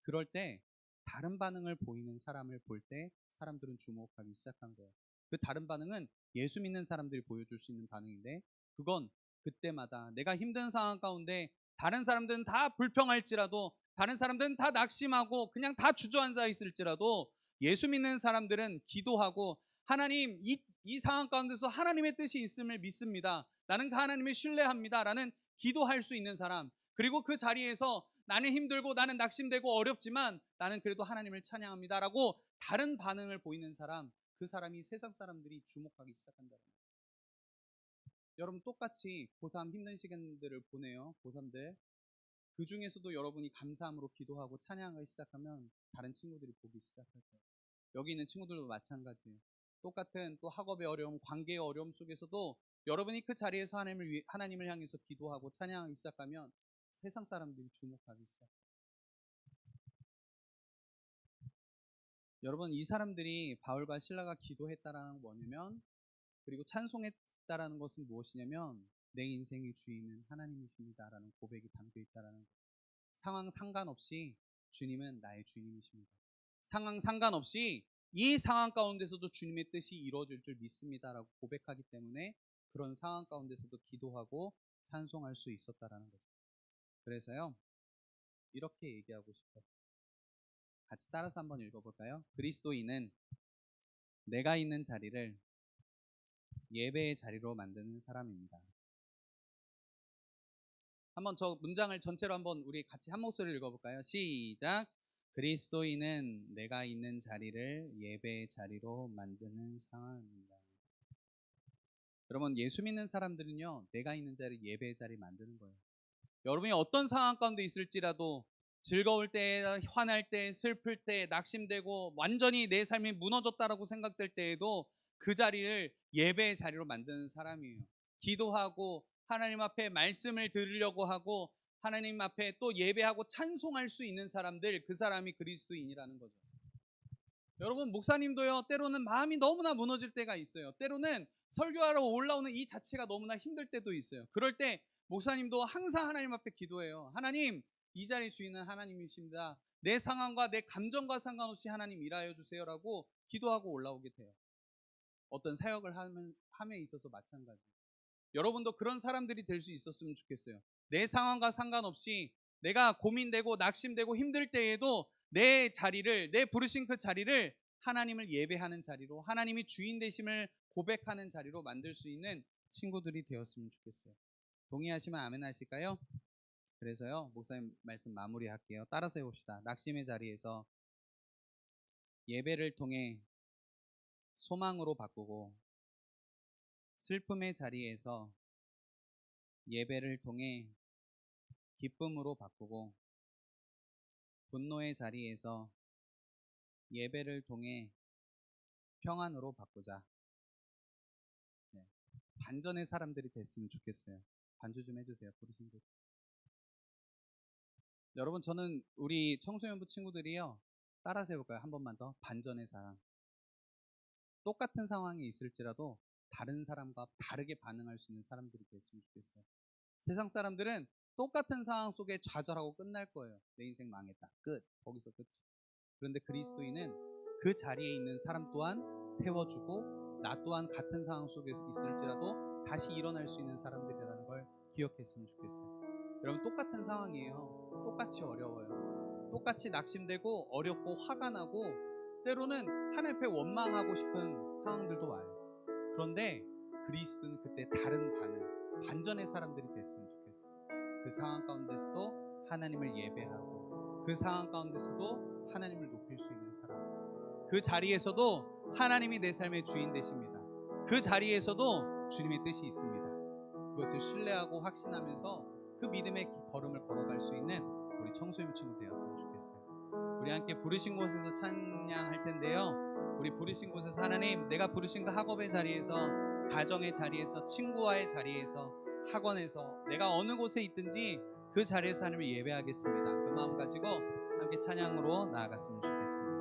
그럴 때 다른 반응을 보이는 사람을 볼 때 사람들은 주목하기 시작한 거예요. 그 다른 반응은 예수 믿는 사람들이 보여줄 수 있는 반응인데, 그건 그때마다 내가 힘든 상황 가운데 다른 사람들은 다 불평할지라도, 다른 사람들은 다 낙심하고 그냥 다 주저앉아 있을지라도 예수 믿는 사람들은 기도하고 하나님, 이 상황 가운데서 하나님의 뜻이 있음을 믿습니다. 나는 그 하나님을 신뢰합니다 라는 기도할 수 있는 사람, 그리고 그 자리에서 나는 힘들고 나는 낙심되고 어렵지만 나는 그래도 하나님을 찬양합니다 라고 다른 반응을 보이는 사람, 그 사람이 세상 사람들이 주목하기 시작한다. 여러분, 똑같이 고3 힘든 시간들을 보내요. 고3들 그 중에서도 여러분이 감사함으로 기도하고 찬양하기 시작하면 다른 친구들이 보기 시작할 거예요. 여기 있는 친구들도 마찬가지예요. 똑같은 또 학업의 어려움, 관계의 어려움 속에서도 여러분이 그 자리에서 하나님을 향해서 기도하고 찬양하기 시작하면 세상 사람들이 주목하기 시작해요. 여러분, 이 사람들이 바울과 실라가 기도했다라는 건 뭐냐면, 그리고 찬송했다라는 것은 무엇이냐면 내 인생의 주인은 하나님이십니다라는 고백이 담겨 있다라는 거예요. 상황 상관없이 주님은 나의 주님이십니다. 상황 상관없이 이 상황 가운데서도 주님의 뜻이 이루어질 줄 믿습니다라고 고백하기 때문에 그런 상황 가운데서도 기도하고 찬송할 수 있었다라는 거죠. 그래서요, 이렇게 얘기하고 싶어요. 같이 따라서 한번 읽어볼까요? 그리스도인은 내가 있는 자리를 예배의 자리로 만드는 사람입니다. 한번 저 문장을 전체로 한번 우리 같이 한 목소리로 읽어볼까요? 시작. 그리스도인은 내가 있는 자리를 예배의 자리로 만드는 사람입니다. 여러분, 예수 믿는 사람들은요, 내가 있는 자리 예배의 자리 만드는 거예요. 여러분이 어떤 상황 가운데 있을지라도, 즐거울 때, 화날 때, 슬플 때, 낙심되고 완전히 내 삶이 무너졌다라고 생각될 때에도 그 자리를 예배의 자리로 만드는 사람이에요. 기도하고 하나님 앞에 말씀을 들으려고 하고 하나님 앞에 또 예배하고 찬송할 수 있는 사람들, 그 사람이 그리스도인이라는 거죠. 여러분, 목사님도요, 때로는 마음이 너무나 무너질 때가 있어요. 때로는 설교하러 올라오는 이 자체가 너무나 힘들 때도 있어요. 그럴 때 목사님도 항상 하나님 앞에 기도해요. 하나님, 이 자리 주인은 하나님이십니다. 내 상황과 내 감정과 상관없이 하나님 일하여 주세요라고 기도하고 올라오게 돼요. 어떤 사역을 함에 있어서 마찬가지예요. 여러분도 그런 사람들이 될 수 있었으면 좋겠어요. 내 상황과 상관없이 내가 고민되고 낙심되고 힘들 때에도 내 자리를, 내 부르신 그 자리를 하나님을 예배하는 자리로, 하나님이 주인 되심을 고백하는 자리로 만들 수 있는 친구들이 되었으면 좋겠어요. 동의하시면 아멘 하실까요? 그래서요, 목사님 말씀 마무리할게요. 따라서 해봅시다. 낙심의 자리에서 예배를 통해 소망으로 바꾸고, 슬픔의 자리에서 예배를 통해 기쁨으로 바꾸고, 분노의 자리에서 예배를 통해 평안으로 바꾸자. 네. 반전의 사람들이 됐으면 좋겠어요. 반주 좀 해주세요. 부르신 분. 여러분, 저는 우리 청소년부 친구들이요, 따라서 해볼까요? 한 번만 더. 반전의 사랑. 똑같은 상황에 있을지라도 다른 사람과 다르게 반응할 수 있는 사람들이 됐으면 좋겠어요. 세상 사람들은 똑같은 상황 속에 좌절하고 끝날 거예요. 내 인생 망했다. 끝. 거기서 끝. 그런데 그리스도인은 그 자리에 있는 사람 또한 세워주고 나 또한 같은 상황 속에 있을지라도 다시 일어날 수 있는 사람들이라는 걸 기억했으면 좋겠어요. 여러분, 똑같은 상황이에요. 똑같이 어려워요. 똑같이 낙심되고 어렵고 화가 나고 때로는 하나님 앞에 원망하고 싶은 상황들도 와요. 그런데 그리스도는 그때 다른 반전의 사람들이 됐으면 좋겠어요. 그 상황 가운데서도 하나님을 예배하고 그 상황 가운데서도 하나님을 높일 수 있는 사람, 그 자리에서도 하나님이 내 삶의 주인 되십니다. 그 자리에서도 주님의 뜻이 있습니다. 그것을 신뢰하고 확신하면서 그 믿음의 걸음을 걸어갈 수 있는 우리 청소년 친구 되었으면 좋겠어요. 우리 함께 부르신 곳에서 찬양할 텐데요. 우리 부르신 곳에서 하나님, 내가 부르신 그 학업의 자리에서, 가정의 자리에서, 친구와의 자리에서, 학원에서, 내가 어느 곳에 있든지 그 자리에서 하나님을 예배하겠습니다. 그 마음 가지고 함께 찬양으로 나아갔으면 좋겠습니다.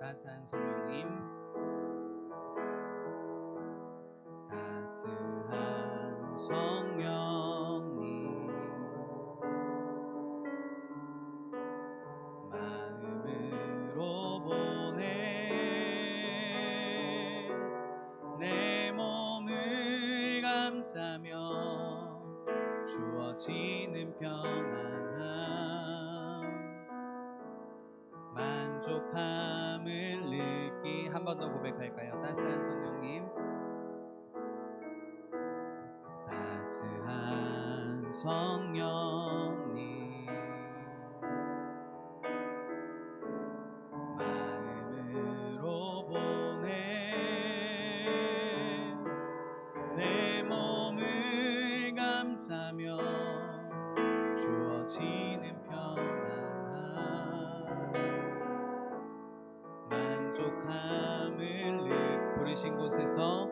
따스한 성령님, 따스한 성령님, 마음으로 보내 내 몸을 감싸며 주어지는 평안함, 만족함을 느끼. 한 번 더 고백할까요? 따스한 성령님, 따스한 성령님, 마음으로 보내 내 몸을 감싸며 주어지는 평안함, 만족함을 부르신 곳에서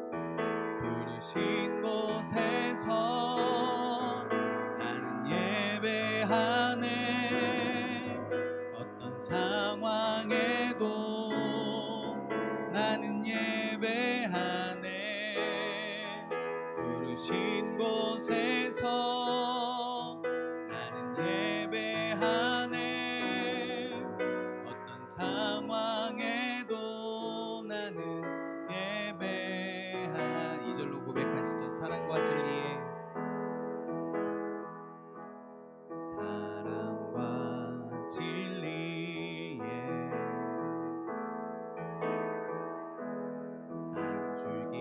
나는 예배하네. 어떤 상황에도 나는 예배하네. 부르신 곳에서 나는 예배하네. 어떤 상황에도 나는 예배하. 2절로 고백하시죠. 사랑과 진리에, 사랑과 진리에 한 줄기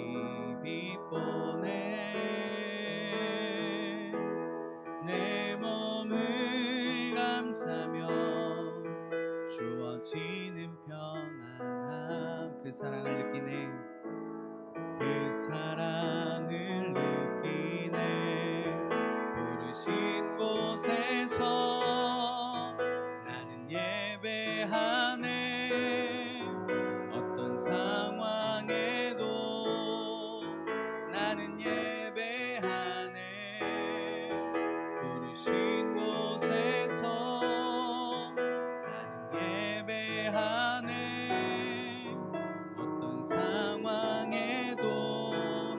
빛보내 내 몸을 감싸며 주어지는 평안함. 그 사랑을 느끼네. 그 사랑을 느끼네. 부르신 곳에서 나는 예배하네. 어떤 상황에도 나는 예배하네. 부르신 곳에서 나는 예배하네. 어떤 상황에도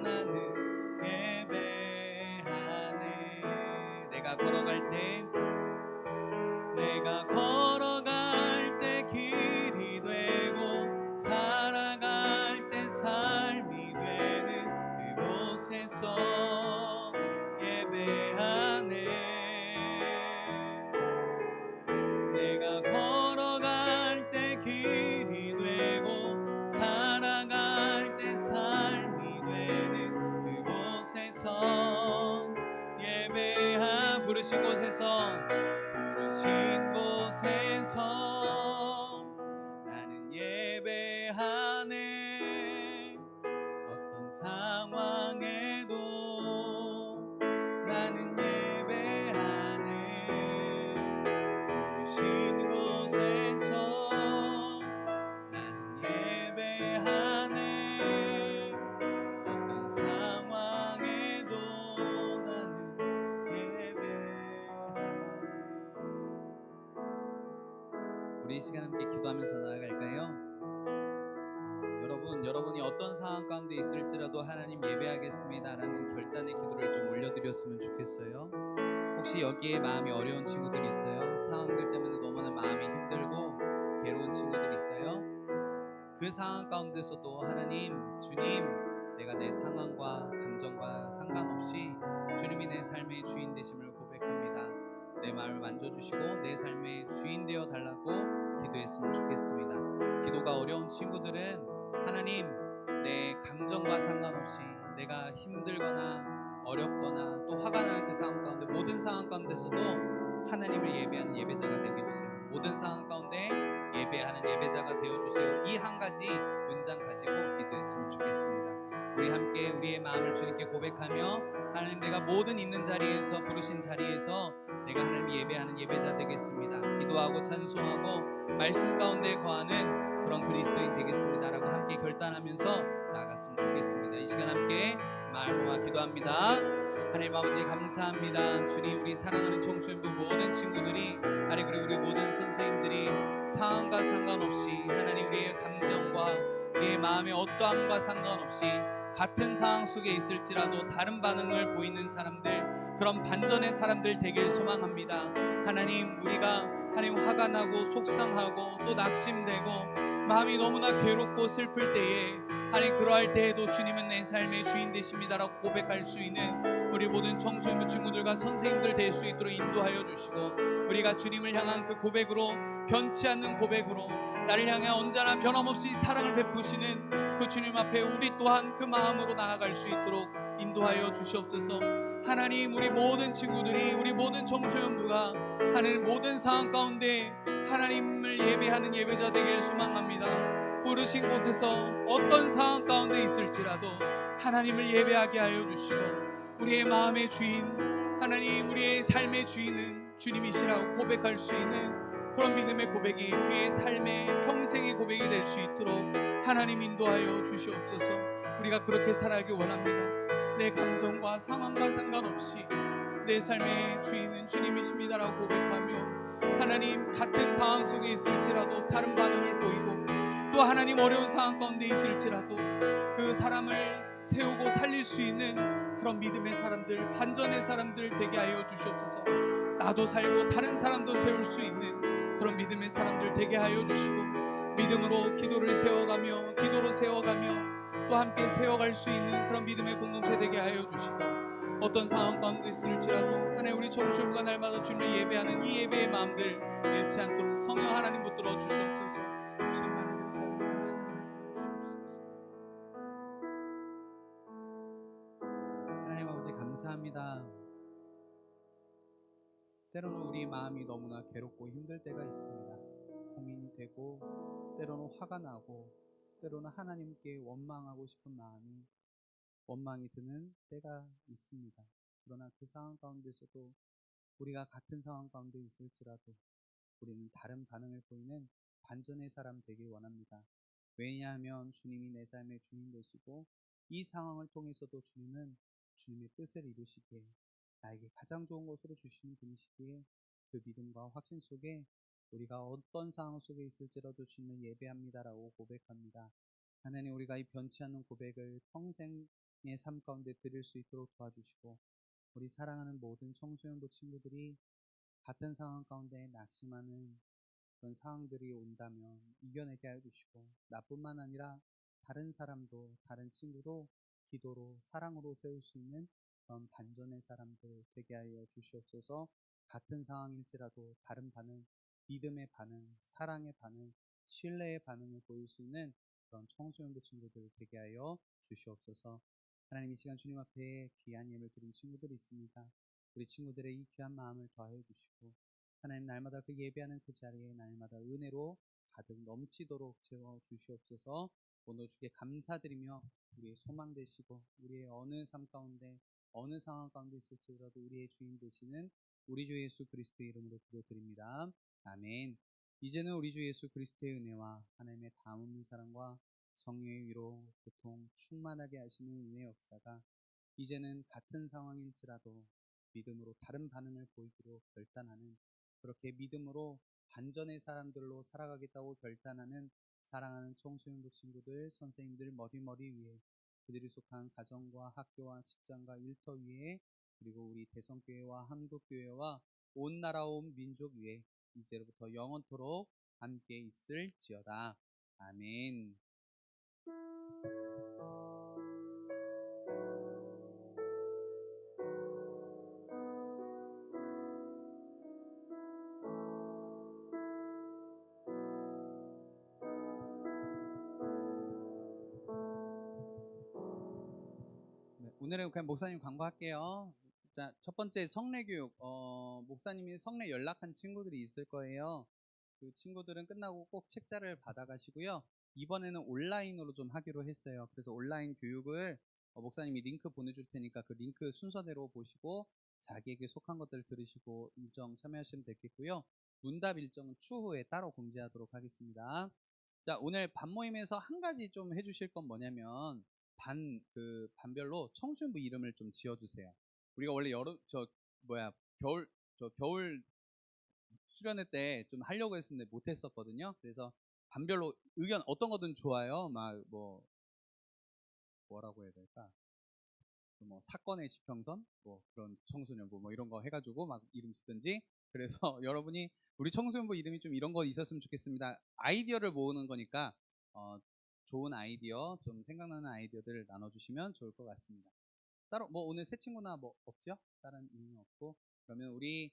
나는 예배하네. 내가 걸어갈 때 길이 되고 살아갈 때 삶이 되는 그곳에서 예배하네. 내가 걸어갈 때 길이 되고 살아갈 때 삶이 되는 그곳에서 예배하. 부르신 곳에서 나는 예배하네. 어떤 상황에도 나는 예배하네. 부르신 곳에서 나는 예배하네. 어떤 상황에도 나는 이 시간 함께 기도하면서 나아갈까요? 여러분이 어떤 상황 가운데 있을지라도 하나님 예배하겠습니다라는 결단의 기도를 좀 올려드렸으면 좋겠어요. 혹시 여기에 마음이 어려운 친구들이 있어요? 상황들 때문에 너무나 마음이 힘들고 괴로운 친구들이 있어요? 그 상황 가운데서도 하나님, 주님, 내가 내 상황과 감정과 상관없이 주님이 내 삶의 주인 되심을 고백합니다. 내 마음을 만져주시고 내 삶의 주인 되어 달라고 기도했으면 좋겠습니다. 기도가 어려운 친구들은 하나님, 내 감정과 상관없이 내가 힘들거나 어렵거나 또 화가 나는 그 상황 가운데, 모든 상황 가운데서도 하나님을 예배하는 예배자가 되게 해주세요. 모든 상황 가운데 예배하는 예배자가 되어주세요. 이 한 가지 문장 가지고 기도했으면 좋겠습니다. 우리 함께 우리의 마음을 주님께 고백하며, 하나님, 내가 모든 있는 자리에서, 부르신 자리에서 내가 하나님 예배하는 예배자 되겠습니다. 기도하고 찬송하고 말씀 가운데 거하는 그런 그리스도인 되겠습니다라고 함께 결단하면서 나아갔으면 좋겠습니다. 이 시간 함께 마음을 모아 기도합니다. 하나님 아버지 감사합니다. 주님, 우리 사랑하는 청소년부 모든 친구들이, 하나님, 그리고 우리 모든 선생님들이 상황과 상관없이 하나님 우리의 감정과 우리의 마음의 어떠함과 상관없이 같은 상황 속에 있을지라도 다른 반응을 보이는 사람들, 그런 반전의 사람들 되길 소망합니다. 하나님, 우리가 하나님 화가 나고 속상하고 또 낙심되고 마음이 너무나 괴롭고 슬플 때에, 하나님, 그러할 때에도 주님은 내 삶의 주인 되십니다라고 고백할 수 있는 우리 모든 청소년 친구들과 선생님들 될 수 있도록 인도하여 주시고, 우리가 주님을 향한 그 고백으로, 변치 않는 고백으로, 나를 향해 언제나 변함없이 사랑을 베푸시는 그 주님 앞에 우리 또한 그 마음으로 나아갈 수 있도록 인도하여 주시옵소서. 하나님, 우리 모든 친구들이, 우리 모든 청소년부가 하나님 모든 상황 가운데 하나님을 예배하는 예배자 되길 소망합니다. 부르신 곳에서 어떤 상황 가운데 있을지라도 하나님을 예배하게 하여 주시고, 우리의 마음의 주인, 하나님, 우리의 삶의 주인은 주님이시라고 고백할 수 있는 그런 믿음의 고백이 우리의 삶의 평생의 고백이 될 수 있도록 하나님 인도하여 주시옵소서. 우리가 그렇게 살아가기 원합니다. 내 감정과 상황과 상관없이 내 삶의 주인은 주님이십니다라고 고백하며, 하나님, 같은 상황 속에 있을지라도 다른 반응을 보이고, 또 하나님 어려운 상황 가운데 있을지라도 그 사람을 세우고 살릴 수 있는 그런 믿음의 사람들, 반전의 사람들 되게 하여 주시옵소서. 나도 살고 다른 사람도 세울 수 있는 그런 믿음의 사람들 되게 하여 주시고, 믿음으로 기도를 세워가며, 기도로 세워가며 또 함께 세워갈 수 있는 그런 믿음의 공동체 되게 하여 주시고, 어떤 상황 가운데 있을지라도 하나님, 우리 청소년과 날마다 주님을 예배하는 이 예배의 마음들 잃지 않도록 성령 하나님 붙들어 주시옵소서. 주님 하나님의 삶을 승리하여 주시옵소서. 하나님 아버지 감사합니다. 때로는 우리 마음이 너무나 괴롭고 힘들 때가 있습니다. 고민이 되고, 때로는 화가 나고, 때로는 하나님께 원망하고 싶은 마음이, 원망이 드는 때가 있습니다. 그러나 그 상황 가운데서도 우리가 같은 상황 가운데 있을지라도 우리는 다른 반응을 보이는 반전의 사람 되길 원합니다. 왜냐하면 주님이 내 삶의 주인 되시고, 이 상황을 통해서도 주님은 주님의 뜻을 이루시기에, 나에게 가장 좋은 것으로 주시는 분이시기에, 그 믿음과 확신 속에 우리가 어떤 상황 속에 있을지라도 주님을 예배합니다라고 고백합니다. 하나님, 우리가 이 변치 않는 고백을 평생의 삶 가운데 드릴 수 있도록 도와주시고, 우리 사랑하는 모든 청소년부 친구들이 같은 상황 가운데 낙심하는 그런 상황들이 온다면 이겨내게 하여 주시고, 나뿐만 아니라 다른 사람도, 다른 친구도 기도로, 사랑으로 세울 수 있는 그런 반전의 사람들 되게 하여 주시옵소서. 같은 상황일지라도 다른 반응, 믿음의 반응, 사랑의 반응, 신뢰의 반응을 보일 수 있는 그런 청소년부 친구들 되게 하여 주시옵소서. 하나님, 이 시간 주님 앞에 귀한 예물 드린 친구들이 있습니다. 우리 친구들의 이 귀한 마음을 더하여 주시고, 하나님, 날마다 그 예배하는 그 자리에 날마다 은혜로 가득 넘치도록 채워 주시옵소서. 오늘 주께 감사드리며 우리의 소망 되시고, 우리의 어느 삶 가운데 어느 상황 가운데 있을지라도 우리의 주인 되시는 우리 주 예수 그리스도의 이름으로 기도드립니다. 아멘. 이제는 우리 주 예수 그리스도의 은혜와 하나님의 다음없는 사랑과 성령의 위로 고통 충만하게 하시는 은혜의 역사가 이제는 같은 상황일지라도 믿음으로 다른 반응을 보이기로 결단하는, 그렇게 믿음으로 반전의 사람들로 살아가겠다고 결단하는 사랑하는 청소년부 친구들, 선생님들 머리머리 위에, 그들이 속한 가정과 학교와 직장과 일터 위에, 그리고 우리 대성교회와 한국교회와 온 나라 온 민족 위에 이제로부터 영원토록 함께 있을지어다. 아멘. 네, 오늘은 그냥 목사님 광고할게요. 자, 첫 번째 성례교육. 목사님이 성례 연락한 친구들이 있을 거예요. 그 친구들은 끝나고 꼭 책자를 받아가시고요. 이번에는 온라인으로 좀 하기로 했어요. 그래서 온라인 교육을 목사님이 링크 보내줄 테니까 그 링크 순서대로 보시고 자기에게 속한 것들 들으시고 일정 참여하시면 되겠고요. 문답 일정은 추후에 따로 공지하도록 하겠습니다. 자, 오늘 반 모임에서 한 가지 좀 해주실 건 뭐냐면 반별로 청소년부 이름을 좀 지어주세요. 우리가 원래 겨울 수련회 때 좀 하려고 했었는데 못했었거든요. 그래서 반별로 의견 어떤 거든 좋아요. 막 뭐라고 해야 될까? 뭐 사건의 지평선, 뭐 그런 청소년부 뭐 이런 거 해가지고 막 이름 쓰든지. 그래서 여러분이 우리 청소년부 이름이 좀 이런 거 있었으면 좋겠습니다. 아이디어를 모으는 거니까 좋은 아이디어, 좀 생각나는 아이디어들을 나눠주시면 좋을 것 같습니다. 따로 뭐 오늘 새 친구나 뭐 없죠? 다른 이유는 없고, 그러면 우리